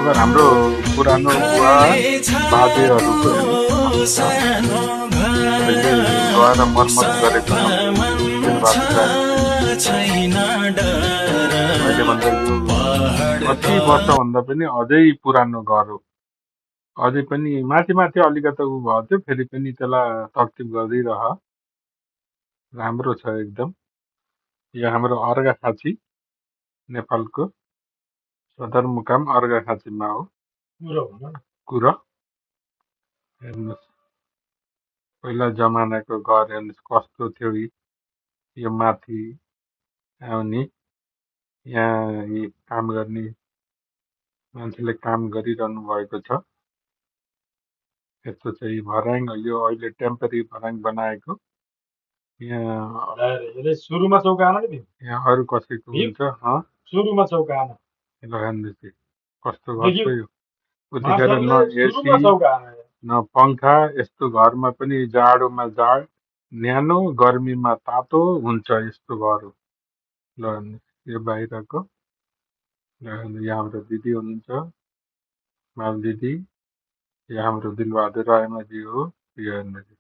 अगर हाम्रो पुरानो बुवा बाजेहरूको हेर्नुहोस् न अहिले गएर मर्मत गरेको ठाउँको बिरुवाहरू राखेको अहिले भन्दा यो कति वर्षभन्दा पनि अझै पुरानो घर हो। अझै पनि माथि माथि अलिकति उ भएको थियो, फेरि पनि त्यसलाई तरतिब गरिरह राम्रो छ एकदम। यो हाम्रो अर्घाखाँची नेपालको सदरमुकाम अर्घाखाँचीमा हो। कुरो हेर्नुहोस् पहिला जमानाको घर हेर्नुहोस् कस्तो थियो। यो माथि आउने यहाँ यी काम गर्ने मान्छेले काम गरिरहनु भएको छ। यस्तो चाहिँ भर्याङ, यो अहिले टेम्परेरी भर्याङ बनाएको। यहाँ सुरुमा चौकाना के यहाँ अरू कसैको हुन्छ सुरुमा चौकाना हेर्नुहोस् कस्तो घर छ यो। उतिखेर न एसी न पंखा, यस्तो घरमा पनि जाडोमा न्यानो गर्मीमा तातो हुन्छ यस्तो घर हो। ल हेर्नुहोस् यो बाहिरको। यहाँ हाम्रो दिदी हुनुहुन्छ, माल दिदी। यो हाम्रो दिलबहादुर रायमाझी हो। यो हेर्नुहोस्